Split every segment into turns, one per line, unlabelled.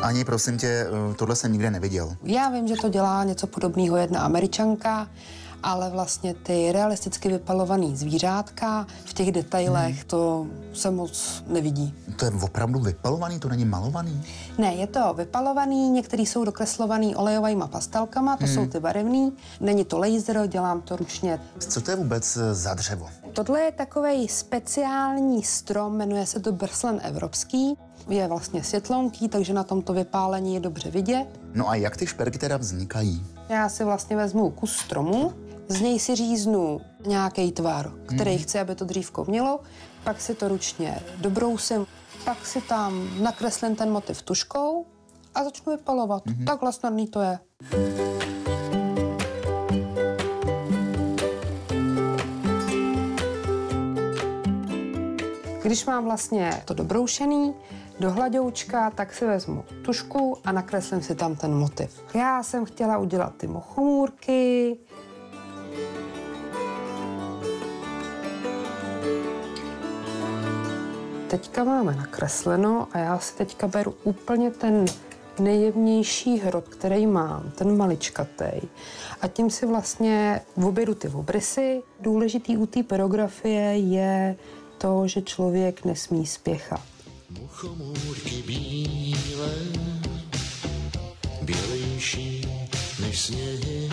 Ani, prosím tě, tohle jsem nikde neviděl.
Já vím, že to dělá něco podobného jedna Američanka, ale vlastně ty realisticky vypalovaný zvířátka v těch detailech to se moc nevidí.
To je opravdu vypalovaný, to není malovaný?
Ne, je to vypalovaný, některý jsou dokreslovaný olejovými pastelkama, to jsou ty barevný. Není to laser, dělám to ručně.
Co to je vůbec za dřevo?
Tohle je takovej speciální strom, jmenuje se to brslen evropský. Je vlastně světlonký, takže na tomto vypálení je dobře vidět.
No a jak ty šperky teda vznikají?
Já si vlastně vezmu kus stromu, z něj si říznu nějaký tvar, který chci, aby to dřívko mělo, pak si to ručně dobrousím, pak si tam nakreslím ten motiv tužkou a začnu vypalovat. Takhle snadný to je. Když mám vlastně to dobroušený do hladoučka, tak si vezmu tužku a nakreslím si tam ten motiv. Já jsem chtěla udělat ty mochomůrky. Teďka máme nakresleno a já si teďka beru úplně ten nejjemnější hrot, který mám, ten maličkatej. A tím si vlastně objedu ty obrysy. Důležitý u té perografie je to, že člověk nesmí spěchat.
Muchomůrky bílé, bělejší než sněhy,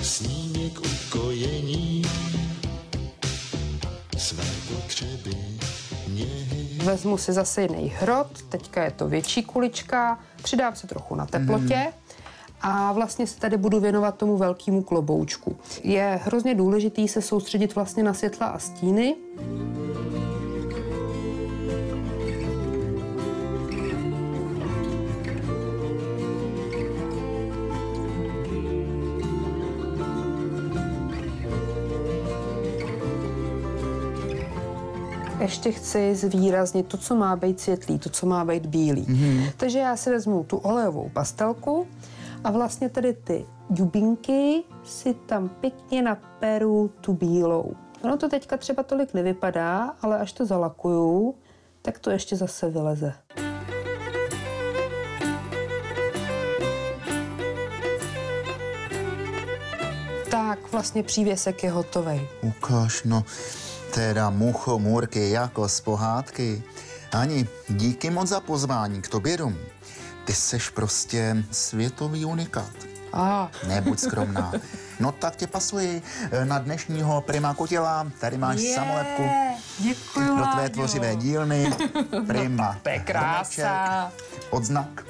snímek ukojení, své potřeby něhy.
Vezmu si zase jiný hrot, teďka je to větší kulička, přidám si trochu na teplotě. A vlastně se tady budu věnovat tomu velkému kloboučku. Je hrozně důležitý se soustředit vlastně na světla a stíny. Ještě chci zvýraznit to, co má být světlý, to, co má být bílý. Takže já si vezmu tu olejovou pastelku a vlastně tady ty dubinky si tam pěkně naperu tu bílou. Ono to teďka třeba tolik nevypadá, ale až to zalakuju, tak to ještě zase vyleze. Tak vlastně přívěsek je hotovej.
Ukáž, no, teda muchomůrky jako z pohádky. Ani, díky moc za pozvání k tobě domů. Ty seš prostě světový unikát. Nebuď skromná. No tak tě pasuji na dnešního Prima Kotila. Tady máš samolepku.
Děkuju,
do tvé
Láďo.
tvořivé dílny. Prima.
To je krása.
Odznak.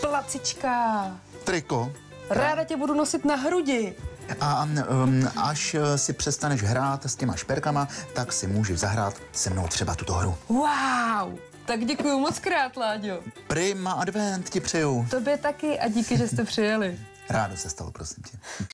Placička.
Triko.
Ráda tě budu nosit na hrudi.
A až si přestaneš hrát s těma šperkama, tak si můžeš zahrát se mnou třeba tuto hru.
Wow. Tak děkuju moc krát, Láďo.
Prima Advent ti přeju.
Tobě taky a díky, že jste přijeli.
Rádo se stalo, prosím tě.